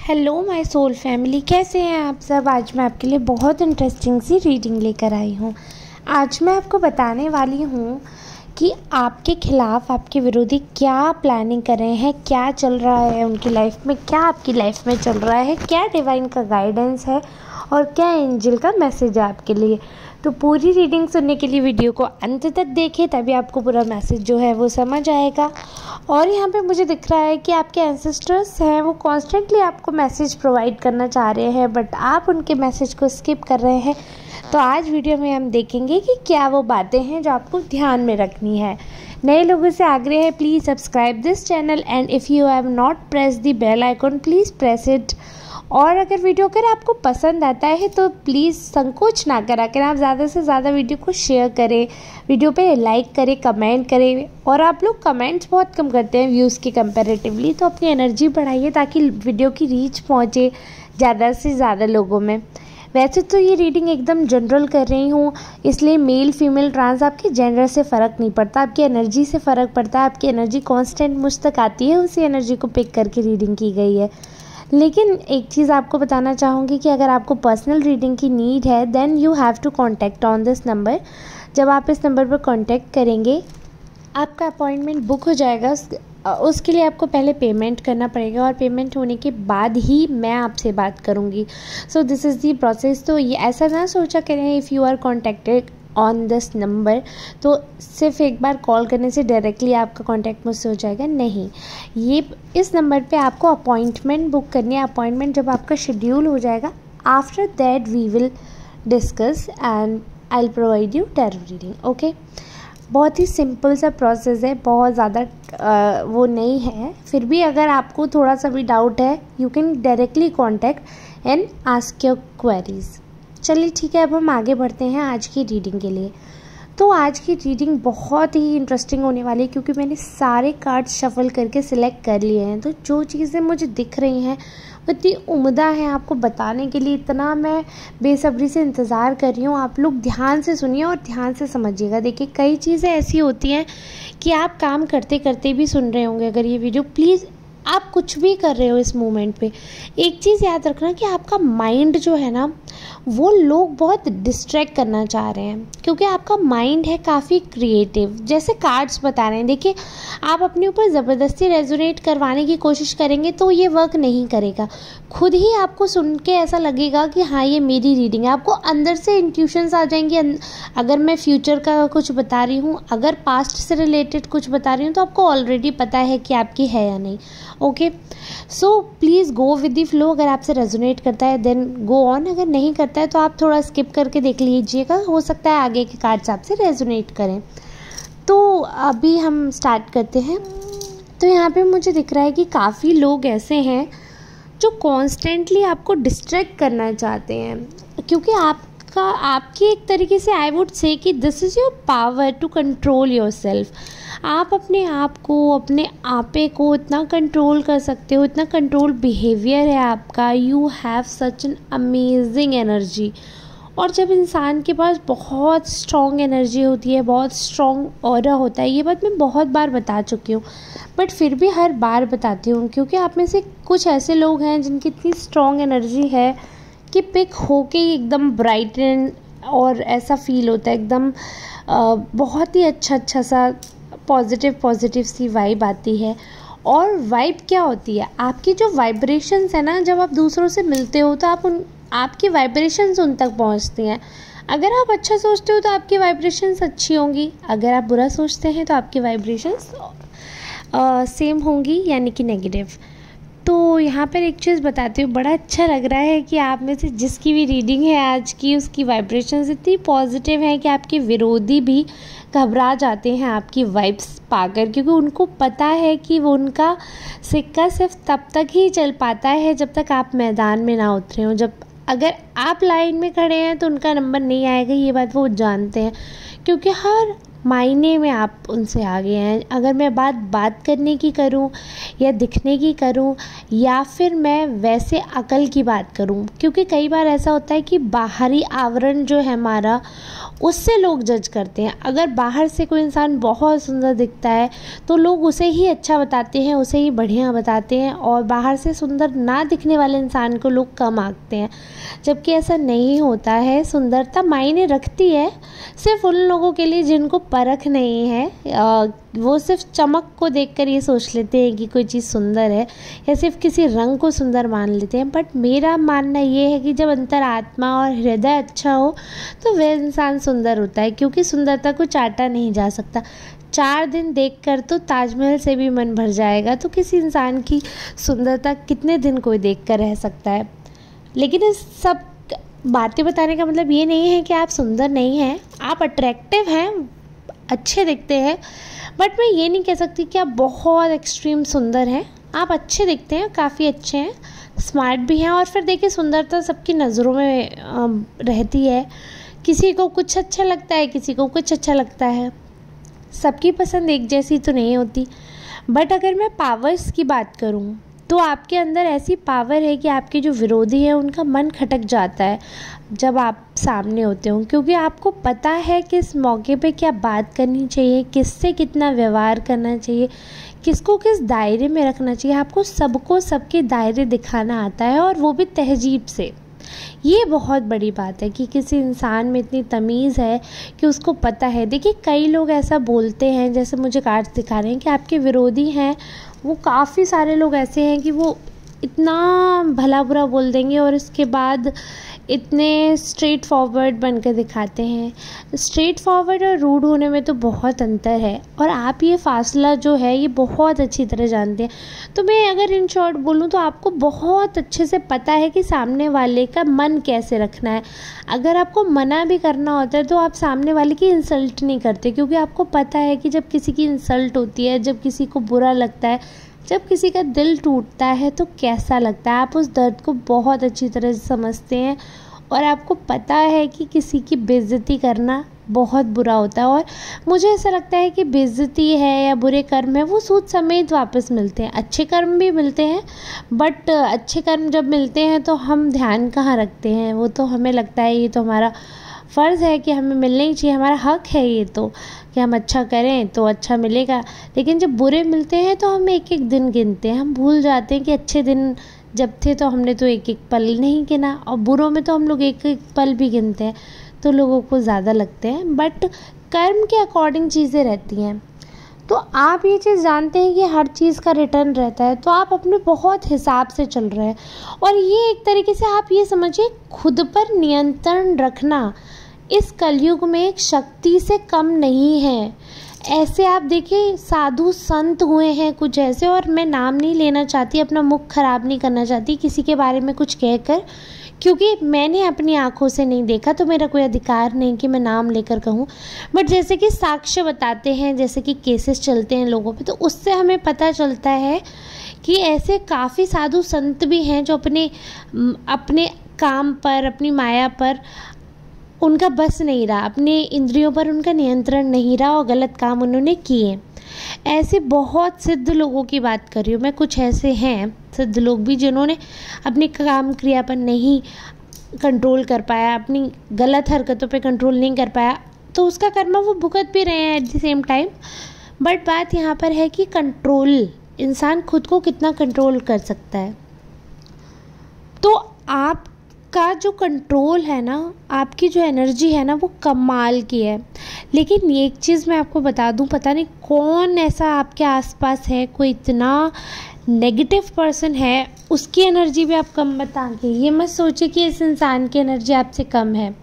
Hello my soul family, कैसे हैं आप सब। आज मैं आपके लिए बहुत इंटरेस्टिंग सी रीडिंग लेकर आई हूँ। आज मैं आपको बताने वाली हूँ कि आपके खिलाफ आपके विरोधी क्या प्लानिंग कर रहे हैं, क्या चल रहा है उनकी लाइफ में, क्या आपकी लाइफ में चल रहा है, क्या डिवाइन का गाइडेंस है और क्या एंजल का मैसेज है आपके लिए। तो पूरी रीडिंग सुनने के लिए वीडियो को अंत तक देखें, तभी आपको पूरा मैसेज जो है वो समझ आएगा। और यहाँ पे मुझे दिख रहा है कि आपके एंसेस्टर्स हैं वो कॉन्स्टेंटली आपको मैसेज प्रोवाइड करना चाह रहे हैं, बट आप उनके मैसेज को स्किप कर रहे हैं। तो आज वीडियो में हम देखेंगे कि क्या वो बातें हैं जो आपको ध्यान में रखनी है। नए लोगों से आग्रह है, please subscribe this channel and if you have not press the bell icon please press it. और अगर वीडियो अगर आपको पसंद आता है तो प्लीज़ संकोच ना कराकर आप ज़्यादा से ज़्यादा वीडियो को शेयर करें, वीडियो पे लाइक करें, कमेंट करें। और आप लोग कमेंट्स बहुत कम करते हैं व्यूज़ के कंपैरेटिवली, तो अपनी एनर्जी बढ़ाइए ताकि वीडियो की रीच पहुँचे ज़्यादा से ज़्यादा लोगों में। वैसे तो ये रीडिंग एकदम जनरल कर रही हूँ, इसलिए मेल फीमेल ट्रांस आपके जेंडर से फ़र्क नहीं पड़ता, आपकी एनर्जी से फ़र्क पड़ता है। आपकी एनर्जी कांस्टेंट मुझ तक आती है, उसी एनर्जी को पिक करके रीडिंग की गई है। लेकिन एक चीज़ आपको बताना चाहूँगी कि अगर आपको पर्सनल रीडिंग की नीड है then you have to contact on this number. जब आप इस नंबर पर कॉन्टैक्ट करेंगे आपका अपॉइंटमेंट बुक हो जाएगा। उसके लिए आपको पहले पेमेंट करना पड़ेगा और पेमेंट होने के बाद ही मैं आपसे बात करूँगी। So this is the process. तो ये ऐसा ना सोचा करें if you are contacted on this number तो सिर्फ एक बार कॉल करने से डायरेक्टली आपका कांटेक्ट मुझसे हो जाएगा, नहीं। ये इस नंबर पे आपको अपॉइंटमेंट बुक करनी है। अपॉइंटमेंट जब आपका शेड्यूल हो जाएगा, after that we will discuss and I will provide you tarot reading. Okay, बहुत ही सिंपल सा प्रोसेस है, बहुत ज़्यादा वो नहीं है। फिर भी अगर आपको थोड़ा सा भी डाउट है you can directly contact and ask your queries. चलिए ठीक है, अब हम आगे बढ़ते हैं आज की रीडिंग के लिए। तो आज की रीडिंग बहुत ही इंटरेस्टिंग होने वाली है क्योंकि मैंने सारे कार्ड शफल करके सिलेक्ट कर लिए हैं। तो जो चीज़ें मुझे दिख रही हैं वो इतनी उम्दा है आपको बताने के लिए, इतना मैं बेसब्री से इंतज़ार कर रही हूँ। आप लोग ध्यान से सुनिए और ध्यान से समझिएगा। देखिए, कई चीज़ें ऐसी होती हैं कि आप काम करते करते भी सुन रहे होंगे अगर ये वीडियो। प्लीज़ आप कुछ भी कर रहे हो इस मोमेंट पे एक चीज़ याद रखना कि आपका माइंड जो है ना वो लोग बहुत डिस्ट्रैक्ट करना चाह रहे हैं क्योंकि आपका माइंड है काफ़ी क्रिएटिव, जैसे कार्ड्स बता रहे हैं। देखिए, आप अपने ऊपर ज़बरदस्ती रेजोनेट करवाने की कोशिश करेंगे तो ये वर्क नहीं करेगा। खुद ही आपको सुन के ऐसा लगेगा कि हाँ ये मेरी रीडिंग है। आपको अंदर से इंट्यूशंस आ जाएंगे। अगर मैं फ्यूचर का कुछ बता रही हूँ, अगर पास्ट से रिलेटेड कुछ बता रही हूँ तो आपको ऑलरेडी पता है कि आपकी है या नहीं। Okay, so please go with the flow. अगर आपसे रेजोनेट करता है देन गो ऑन, अगर नहीं करता है तो आप थोड़ा स्किप करके देख लीजिएगा, हो सकता है आगे के कार्ड्स आपसे रेजोनेट करें। तो अभी हम स्टार्ट करते हैं। तो यहाँ पे मुझे दिख रहा है कि काफ़ी लोग ऐसे हैं जो कॉन्स्टेंटली आपको डिस्ट्रैक्ट करना चाहते हैं क्योंकि आपकी एक तरीके से आई वुड से कि this is your power to control your self. आप अपने आप को, अपने आपे को इतना कंट्रोल कर सकते हो, इतना कंट्रोल बिहेवियर है आपका। You have such an amazing energy. और जब इंसान के पास बहुत स्ट्रॉन्ग एनर्जी होती है, बहुत स्ट्रॉन्ग ऑरा होता है, ये बात मैं बहुत बार बता चुकी हूँ बट फिर भी हर बार बताती हूँ क्योंकि आप में से कुछ ऐसे लोग हैं जिनकी इतनी स्ट्रॉन्ग एनर्जी है कि पिक होके एकदम ब्राइटन और ऐसा फील होता है एकदम बहुत ही अच्छा सा पॉजिटिव सी वाइब आती है। और वाइब क्या होती है, आपकी जो वाइब्रेशंस है ना, जब आप दूसरों से मिलते हो तो आपकी वाइब्रेशंस उन तक पहुंचती हैं। अगर आप अच्छा सोचते हो तो आपकी वाइब्रेशंस अच्छी होंगी, अगर आप बुरा सोचते हैं तो आपकी वाइब्रेशंस सेम होंगी, यानी कि नेगेटिव। तो यहाँ पर एक चीज़ बताती हूँ, बड़ा अच्छा लग रहा है कि आप में से जिसकी भी रीडिंग है आज की उसकी वाइब्रेशंस इतनी पॉजिटिव हैं कि आपके विरोधी भी घबरा जाते हैं आपकी वाइब्स पाकर, क्योंकि उनको पता है कि वो उनका सिक्का सिर्फ तब तक ही चल पाता है जब तक आप मैदान में ना उतरे हो। जब अगर आप लाइन में खड़े हैं तो उनका नंबर नहीं आएगा, ये बात वो जानते हैं क्योंकि हर मायने में आप उनसे आगे हैं। अगर मैं बात करने की करूं या दिखने की करूं या फिर मैं वैसे अकल की बात करूं, क्योंकि कई बार ऐसा होता है कि बाहरी आवरण जो है हमारा, उससे लोग जज करते हैं। अगर बाहर से कोई इंसान बहुत सुंदर दिखता है तो लोग उसे ही अच्छा बताते हैं, उसे ही बढ़िया बताते हैं, और बाहर से सुंदर ना दिखने वाले इंसान को लोग कम आंकते हैं। जबकि ऐसा नहीं होता है। सुंदरता मायने रखती है सिर्फ उन लोगों के लिए जिनको परख नहीं है। वो सिर्फ चमक को देखकर ये सोच लेते हैं कि कोई चीज़ सुंदर है, या सिर्फ किसी रंग को सुंदर मान लेते हैं। बट मेरा मानना ये है कि जब अंतरात्मा और हृदय अच्छा हो तो वह इंसान सुंदर होता है, क्योंकि सुंदरता को चाटा नहीं जा सकता। 4 दिन देखकर तो ताजमहल से भी मन भर जाएगा, तो किसी इंसान की सुंदरता कितने दिन कोई देख कर रह सकता है। लेकिन इस सब बातें बताने का मतलब ये नहीं है कि आप सुंदर नहीं हैं। आप अट्रैक्टिव हैं, अच्छे दिखते हैं, बट मैं ये नहीं कह सकती कि आप बहुत एक्सट्रीम सुंदर हैं। आप अच्छे दिखते हैं, काफ़ी अच्छे हैं, स्मार्ट भी हैं। और फिर देखिए, सुंदरता सबकी नज़रों में रहती है। किसी को कुछ अच्छा लगता है, किसी को कुछ अच्छा लगता है। सबकी पसंद एक जैसी तो नहीं होती। बट अगर मैं पावर्स की बात करूं तो आपके अंदर ऐसी पावर है कि आपके जो विरोधी हैं उनका मन खटक जाता है जब आप सामने होते हो, क्योंकि आपको पता है किस मौके पे क्या बात करनी चाहिए, किससे कितना व्यवहार करना चाहिए, किसको किस दायरे में रखना चाहिए। आपको सबको सबके दायरे दिखाना आता है, और वो भी तहजीब से। ये बहुत बड़ी बात है कि किसी इंसान में इतनी तमीज़ है कि उसको पता है। देखिए, कई लोग ऐसा बोलते हैं, जैसे मुझे कार्ड्स दिखा रहे हैं कि आपके विरोधी हैं, वो काफ़ी सारे लोग ऐसे हैं कि वो इतना भला बुरा बोल देंगे और इसके बाद इतने स्ट्रेट फॉरवर्ड बन कर दिखाते हैं। स्ट्रेट फॉरवर्ड और रूड होने में तो बहुत अंतर है, और आप ये फासला जो है ये बहुत अच्छी तरह जानते हैं। तो मैं अगर इन शॉर्ट बोलूँ तो आपको बहुत अच्छे से पता है कि सामने वाले का मन कैसे रखना है। अगर आपको मना भी करना होता है तो आप सामने वाले की इंसल्ट नहीं करते, क्योंकि आपको पता है कि जब किसी की इंसल्ट होती है, जब किसी को बुरा लगता है, जब किसी का दिल टूटता है तो कैसा लगता है। आप उस दर्द को बहुत अच्छी तरह से समझते हैं, और आपको पता है कि किसी की बेइज्जती करना बहुत बुरा होता है। और मुझे ऐसा लगता है कि बेइज्जती है या बुरे कर्म है, वो सूद समेत वापस मिलते हैं। अच्छे कर्म भी मिलते हैं, बट अच्छे कर्म जब मिलते हैं तो हम ध्यान कहाँ रखते हैं। वो तो हमें लगता है ये तो हमारा फ़र्ज़ है कि हमें मिलना ही चाहिए, हमारा हक है ये तो, कि हम अच्छा करें तो अच्छा मिलेगा। लेकिन जब बुरे मिलते हैं तो हम एक एक दिन गिनते हैं। हम भूल जाते हैं कि अच्छे दिन जब थे तो हमने तो एक एक पल नहीं गिना, और बुरों में तो हम लोग एक एक पल भी गिनते हैं, तो लोगों को ज़्यादा लगते हैं। बट कर्म के अकॉर्डिंग चीज़ें रहती हैं। तो आप ये चीज़ जानते हैं कि हर चीज़ का रिटर्न रहता है, तो आप अपने बहुत हिसाब से चल रहे हैं। और ये एक तरीके से आप ये समझिए, खुद पर नियंत्रण रखना इस कलयुग में एक शक्ति से कम नहीं है। ऐसे आप देखिए, साधु संत हुए हैं कुछ ऐसे, और मैं नाम नहीं लेना चाहती, अपना मुख खराब नहीं करना चाहती किसी के बारे में कुछ कहकर, क्योंकि मैंने अपनी आंखों से नहीं देखा तो मेरा कोई अधिकार नहीं कि मैं नाम लेकर कहूँ। बट जैसे कि साक्ष्य बताते हैं, जैसे कि केसेस चलते हैं लोगों पे, तो उससे हमें पता चलता है कि ऐसे काफ़ी साधु संत भी हैं जो अपने काम पर, अपनी माया पर उनका बस नहीं रहा, अपने इंद्रियों पर उनका नियंत्रण नहीं रहा, और गलत काम उन्होंने किए। ऐसे बहुत सिद्ध लोगों की बात कर रही हूँ मैं। कुछ ऐसे हैं सिद्ध लोग भी जिन्होंने अपनी काम क्रिया पर नहीं कंट्रोल कर पाया, अपनी गलत हरकतों पे कंट्रोल नहीं कर पाया, तो उसका कर्म वो भुगत भी रहे हैं at the same time. But बात यहाँ पर है कि कंट्रोल, इंसान खुद को कितना कंट्रोल कर सकता है। तो आप का जो कंट्रोल है ना, आपकी जो एनर्जी है ना, वो कमाल की है। लेकिन ये एक चीज़ मैं आपको बता दूं, पता नहीं कौन ऐसा आपके आसपास है, कोई इतना नेगेटिव पर्सन है, उसकी एनर्जी भी आप कम बताएंगे। ये मत सोचिए कि इस इंसान की एनर्जी आपसे कम है।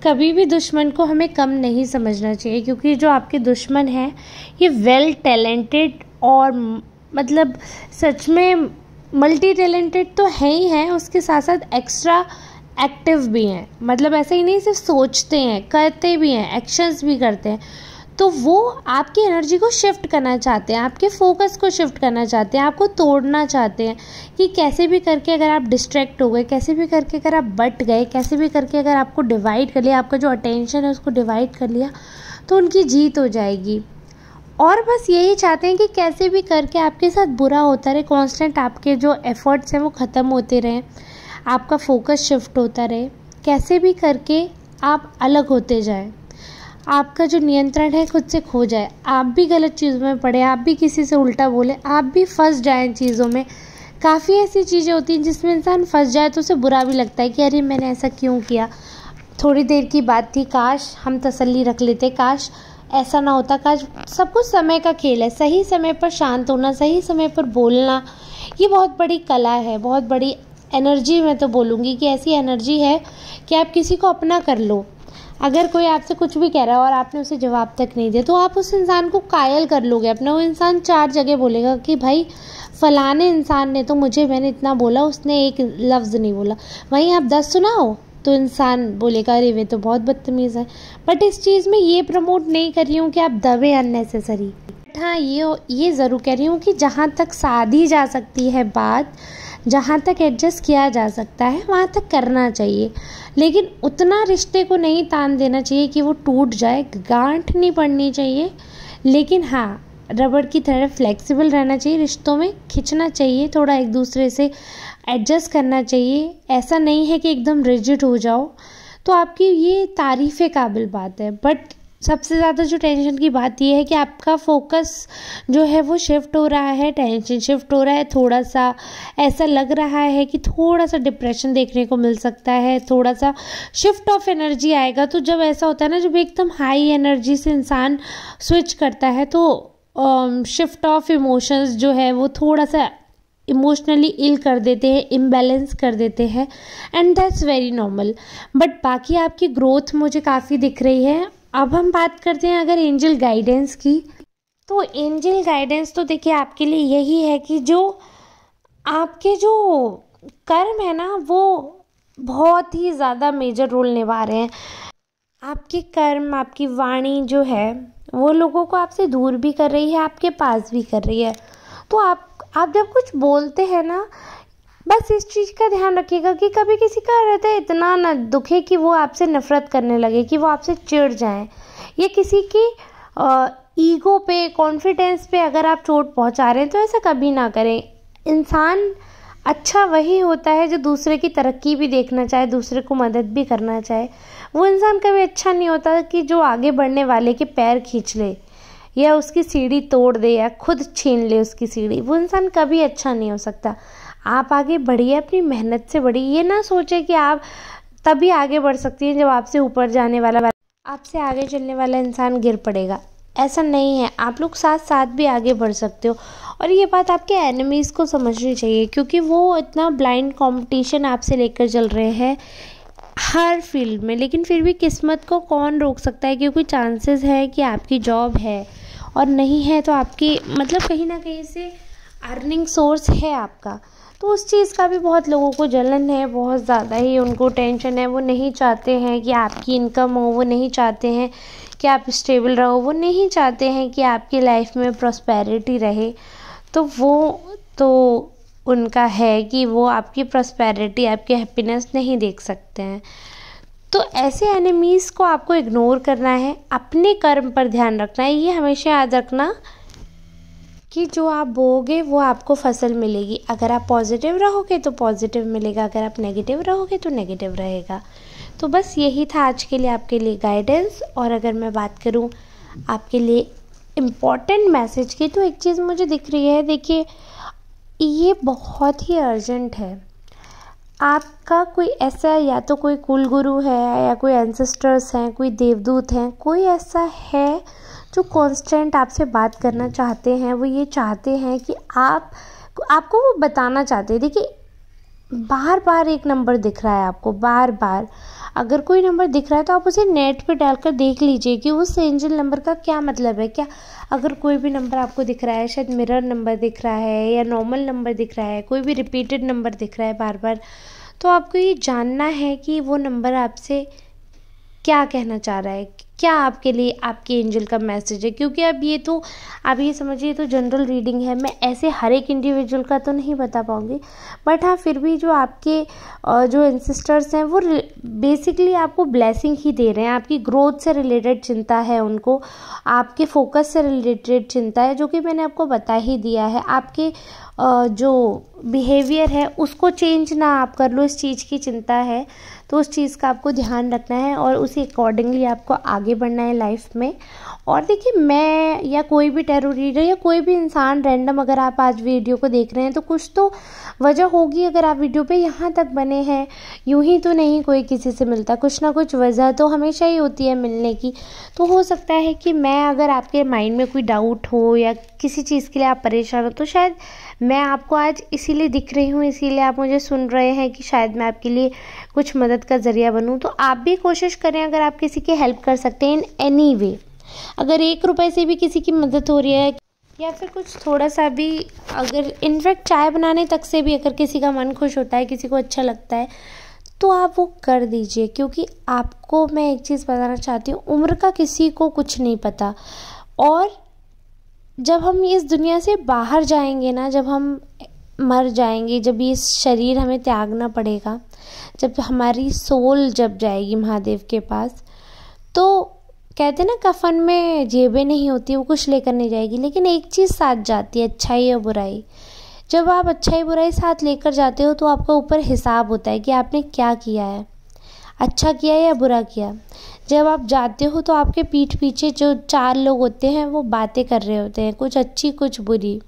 कभी भी दुश्मन को हमें कम नहीं समझना चाहिए, क्योंकि जो आपके दुश्मन है ये वेल टैलेंटेड और मतलब सच में मल्टी टैलेंटेड तो है ही हैं, उसके साथ साथ एक्स्ट्रा एक्टिव भी हैं। मतलब ऐसे ही नहीं सिर्फ सोचते हैं, करते भी हैं, एक्शंस भी करते हैं। तो वो आपकी एनर्जी को शिफ्ट करना चाहते हैं, आपके फोकस को शिफ्ट करना चाहते हैं, आपको तोड़ना चाहते हैं कि कैसे भी करके अगर आप डिस्ट्रैक्ट हो गए, कैसे भी करके अगर आप बट गए, कैसे भी करके अगर आपको डिवाइड कर लिया, आपका जो अटेंशन है उसको डिवाइड कर लिया, तो उनकी जीत हो जाएगी। और बस यही चाहते हैं कि कैसे भी करके आपके साथ बुरा होता रहे, कांस्टेंट आपके जो एफ़र्ट्स हैं वो ख़त्म होते रहें, आपका फोकस शिफ्ट होता रहे, कैसे भी करके आप अलग होते जाएं, आपका जो नियंत्रण है खुद से खो जाए, आप भी गलत चीज़ों में पड़े, आप भी किसी से उल्टा बोले, आप भी फंस जाएं चीज़ों में। काफ़ी ऐसी चीज़ें होती हैं जिसमें इंसान फंस जाए तो उसे बुरा भी लगता है कि अरे मैंने ऐसा क्यों किया, थोड़ी देर की बात थी, काश हम तसल्ली रख लेते, काश ऐसा ना होता, काश। सब कुछ समय का खेल है। सही समय पर शांत होना, सही समय पर बोलना, ये बहुत बड़ी कला है, बहुत बड़ी एनर्जी। मैं तो बोलूँगी कि ऐसी एनर्जी है कि आप किसी को अपना कर लो। अगर कोई आपसे कुछ भी कह रहा है और आपने उसे जवाब तक नहीं दिया तो आप उस इंसान को कायल कर लोगे अपना। वो इंसान 4 जगह बोलेगा कि भाई फलाने इंसान ने तो मैंने इतना बोला, उसने एक लफ्ज़ नहीं बोला। वहीं आप 10 सुनाओ तो इंसान बोलेगा अरे वे तो बहुत बदतमीज़ है। बट इस चीज़ में ये प्रमोट नहीं कर रही हूँ कि आप दबे अननेसेसरी। हाँ, ये ज़रूर कह रही हूँ कि जहाँ तक साधी जा सकती है बात, जहाँ तक एडजस्ट किया जा सकता है वहाँ तक करना चाहिए, लेकिन उतना रिश्ते को नहीं तान देना चाहिए कि वो टूट जाए, गांठ नहीं पड़नी चाहिए। लेकिन हाँ, रबड़ की तरह फ्लेक्सिबल रहना चाहिए, रिश्तों में खिंचना चाहिए, थोड़ा एक दूसरे से एडजस्ट करना चाहिए। ऐसा नहीं है कि एकदम रिजिड हो जाओ। तो आपकी ये तारीफ़ काबिल बात है। बट सबसे ज़्यादा जो टेंशन की बात ये है कि आपका फोकस जो है वो शिफ्ट हो रहा है, टेंशन शिफ्ट हो रहा है, थोड़ा सा ऐसा लग रहा है कि थोड़ा सा डिप्रेशन देखने को मिल सकता है, थोड़ा सा शिफ्ट ऑफ एनर्जी आएगा। तो जब ऐसा होता है ना, जब एकदम हाई एनर्जी से इंसान स्विच करता है तो शिफ्ट ऑफ इमोशंस जो है वो थोड़ा सा इमोशनली इल कर देते हैं, इम्बैलेंस कर देते हैं, and that's very normal. But बाकी आपकी ग्रोथ मुझे काफ़ी दिख रही है। अब हम बात करते हैं अगर एंजल गाइडेंस की, तो एंजल गाइडेंस तो देखिए आपके लिए यही है कि जो आपके जो कर्म है ना वो बहुत ही ज़्यादा मेजर रोल निभा रहे हैं। आपके कर्म, आपकी वाणी जो है वो लोगों को आपसे दूर भी कर रही है, आपके पास भी कर रही है। तो आप जब कुछ बोलते हैं ना, बस इस चीज़ का ध्यान रखिएगा कि कभी किसी का हृदय इतना ना दुखे कि वो आपसे नफरत करने लगे, कि वो आपसे चिढ़ जाएं, या किसी की ईगो पे, कॉन्फिडेंस पे अगर आप चोट पहुंचा रहे हैं तो ऐसा कभी ना करें। इंसान अच्छा वही होता है जो दूसरे की तरक्की भी देखना चाहे, दूसरे को मदद भी करना चाहे। वो इंसान कभी अच्छा नहीं होता कि जो आगे बढ़ने वाले के पैर खींच ले या उसकी सीढ़ी तोड़ दे या खुद छीन ले उसकी सीढ़ी। वो इंसान कभी अच्छा नहीं हो सकता। आप आगे बढ़िए, अपनी मेहनत से बढ़िए। ये ना सोचे कि आप तभी आगे बढ़ सकती हैं जब आपसे ऊपर जाने वाला, आपसे आगे चलने वाला इंसान गिर पड़ेगा। ऐसा नहीं है, आप लोग साथ साथ भी आगे बढ़ सकते हो। और ये बात आपके एनिमीज़ को समझनी चाहिए, क्योंकि वो इतना ब्लाइंड कंपटीशन आपसे लेकर चल रहे हैं हर फील्ड में। लेकिन फिर भी किस्मत को कौन रोक सकता है, क्योंकि चांसेस है कि आपकी जॉब है और नहीं है तो आपकी मतलब कहीं ना कहीं से अर्निंग सोर्स है आपका। तो उस चीज़ का भी बहुत लोगों को जलन है, बहुत ज़्यादा ही उनको टेंशन है। वो नहीं चाहते हैं कि आपकी इनकम हो, वो नहीं चाहते हैं कि आप स्टेबल रहो, वो नहीं चाहते हैं कि आपकी लाइफ में प्रॉस्पेरिटी रहे। तो वो तो उनका है कि वो आपकी प्रॉस्पेरिटी, आपकी हैप्पीनेस नहीं देख सकते हैं। तो ऐसे एनिमीज़ को आपको इग्नोर करना है, अपने कर्म पर ध्यान रखना है। ये हमेशा याद रखना कि जो आप बोओगे वो आपको फसल मिलेगी। अगर आप पॉजिटिव रहोगे तो पॉजिटिव मिलेगा, अगर आप नेगेटिव रहोगे तो नेगेटिव रहेगा। तो बस यही था आज के लिए आपके लिए गाइडेंस। और अगर मैं बात करूं आपके लिए इम्पॉर्टेंट मैसेज की, तो एक चीज़ मुझे दिख रही है। देखिए, ये बहुत ही अर्जेंट है। आपका कोई ऐसा, या तो कोई कुल गुरु है या कोई एंसेस्टर्स हैं, कोई देवदूत हैं, कोई ऐसा है जो कांस्टेंट आपसे बात करना चाहते हैं। वो ये चाहते हैं कि आपको वो बताना चाहते हैं। देखिए, बार बार एक नंबर दिख रहा है आपको, बार बार अगर कोई नंबर दिख रहा है तो आप उसे नेट पे डालकर देख लीजिए कि उस एंजल नंबर का क्या मतलब है। क्या अगर कोई भी नंबर आपको दिख रहा है, शायद मिरर नंबर दिख रहा है या नॉर्मल नंबर दिख रहा है, कोई भी रिपीटेड नंबर दिख रहा है बार बार, तो आपको ये जानना है कि वो नंबर आपसे क्या कहना चाह रहा है, क्या आपके लिए आपके एंजल का मैसेज है। क्योंकि अब ये तो आप ये समझिए तो जनरल रीडिंग है, मैं ऐसे हर एक इंडिविजुअल का तो नहीं बता पाऊँगी, बट हाँ फिर भी जो आपके जो एंसेस्टर्स हैं वो बेसिकली आपको ब्लेसिंग ही दे रहे हैं। आपकी ग्रोथ से रिलेटेड चिंता है उनको, आपके फोकस से रिलेटेड चिंता है, जो कि मैंने आपको बता ही दिया है। आपके जो बिहेवियर है उसको चेंज ना आप कर लो, इस चीज़ की चिंता है, तो उस चीज़ का आपको ध्यान रखना है और उसी अकॉर्डिंगली आपको आगे बढ़ना है लाइफ में। और देखिए, मैं या कोई भी टैरो रीडर या कोई भी इंसान रैंडम अगर आप आज वीडियो को देख रहे हैं तो कुछ तो वजह होगी। अगर आप वीडियो पे यहाँ तक बने हैं, यूं ही तो नहीं कोई किसी से मिलता, कुछ ना कुछ वजह तो हमेशा ही होती है मिलने की। तो हो सकता है कि मैं अगर आपके माइंड में कोई डाउट हो या किसी चीज़ के लिए आप परेशान हो, तो शायद मैं आपको आज इसीलिए दिख रही हूँ, इसीलिए आप मुझे सुन रहे हैं कि शायद मैं आपके लिए कुछ मदद का ज़रिया बनूँ। तो आप भी कोशिश करें, अगर आप किसी की हेल्प कर सकते हैं इन एनी वे, अगर 1 रुपए से भी किसी की मदद हो रही है या फिर कुछ थोड़ा सा भी, अगर इनफैक्ट चाय बनाने तक से भी अगर किसी का मन खुश होता है, किसी को अच्छा लगता है, तो आप वो कर दीजिए। क्योंकि आपको मैं एक चीज़ बताना चाहती हूँ, उम्र का किसी को कुछ नहीं पता। और जब हम इस दुनिया से बाहर जाएंगे ना, जब हम मर जाएंगे, जब ये शरीर हमें त्यागना पड़ेगा, जब हमारी सोल जब जाएगी महादेव के पास, तो कहते हैं ना कफन में जेबें नहीं होती, वो कुछ लेकर नहीं जाएगी, लेकिन एक चीज़ साथ जाती है, अच्छाई और बुराई। जब आप अच्छाई बुराई साथ लेकर जाते हो तो आपका ऊपर हिसाब होता है कि आपने क्या किया है, अच्छा किया या बुरा किया। जब आप जाते हो तो आपके पीठ पीछे जो 4 लोग होते हैं वो बातें कर रहे होते हैं, कुछ अच्छी कुछ बुरी,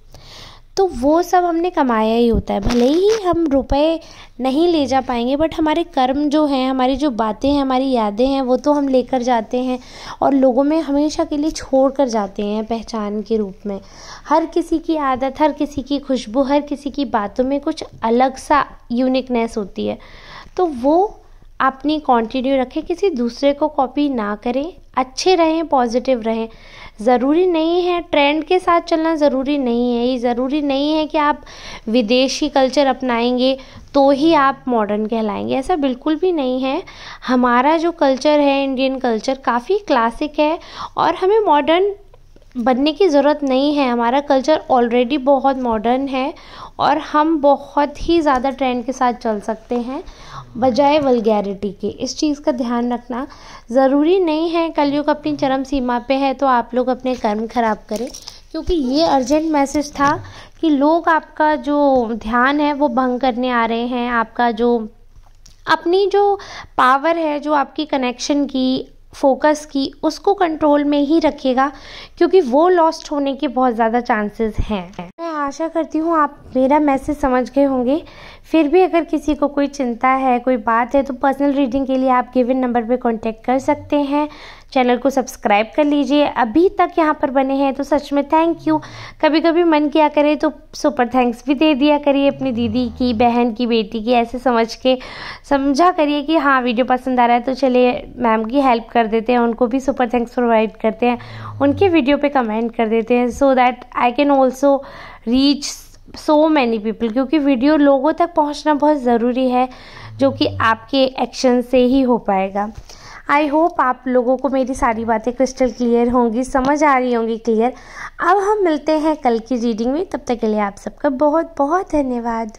तो वो सब हमने कमाया ही होता है। भले ही हम रुपए नहीं ले जा पाएंगे, बट हमारे कर्म जो हैं, हमारी जो बातें हैं, हमारी यादें हैं, वो तो हम लेकर जाते हैं और लोगों में हमेशा के लिए छोड़ कर जाते हैं पहचान के रूप में। हर किसी की आदत, हर किसी की खुशबू, हर किसी की बातों में कुछ अलग सा यूनिकनेस होती है, तो वो अपनी कंटिन्यू रखें, किसी दूसरे को कॉपी ना करें, अच्छे रहें, पॉजिटिव रहें। ज़रूरी नहीं है ट्रेंड के साथ चलना, ज़रूरी नहीं है, ये ज़रूरी नहीं है कि आप विदेशी कल्चर अपनाएंगे तो ही आप मॉडर्न कहलाएंगे, ऐसा बिल्कुल भी नहीं है। हमारा जो कल्चर है, इंडियन कल्चर, काफ़ी क्लासिक है और हमें मॉडर्न बनने की ज़रूरत नहीं है। हमारा कल्चर ऑलरेडी बहुत मॉडर्न है और हम बहुत ही ज़्यादा ट्रेंड के साथ चल सकते हैं बजाय वल्गैरिटी के। इस चीज़ का ध्यान रखना ज़रूरी नहीं है। कलयुग अपनी चरम सीमा पे है तो आप लोग अपने कर्म खराब करें, क्योंकि ये अर्जेंट मैसेज था कि लोग आपका जो ध्यान है वो भंग करने आ रहे हैं। आपका जो अपनी जो पावर है, जो आपकी कनेक्शन की, फोकस की, उसको कंट्रोल में ही रखिएगा, क्योंकि वो लॉस्ट होने के बहुत ज़्यादा चांसेस हैं। मैं आशा करती हूँ आप मेरा मैसेज समझ गए होंगे। फिर भी अगर किसी को कोई चिंता है, कोई बात है, तो पर्सनल रीडिंग के लिए आप गिवन नंबर पे कांटेक्ट कर सकते हैं। चैनल को सब्सक्राइब कर लीजिए। अभी तक यहाँ पर बने हैं तो सच में थैंक यू। कभी कभी मन किया करे तो सुपर थैंक्स भी दे दिया करिए अपनी दीदी की, बहन की, बेटी की, ऐसे समझा करिए कि हाँ वीडियो पसंद आ रहा है तो चलिए मैम की हेल्प कर देते हैं, उनको भी सुपर थैंक्स प्रोवाइड करते हैं, उनके वीडियो पे कमेंट कर देते हैं, so that I can also reach so many people. क्योंकि वीडियो लोगों तक पहुंचना बहुत ज़रूरी है, जो कि आपके एक्शन से ही हो पाएगा। आई होप आप लोगों को मेरी सारी बातें क्रिस्टल क्लियर होंगी, समझ आ रही होंगी क्लियर। अब हम मिलते हैं कल की रीडिंग में, तब तक के लिए आप सबका बहुत बहुत धन्यवाद।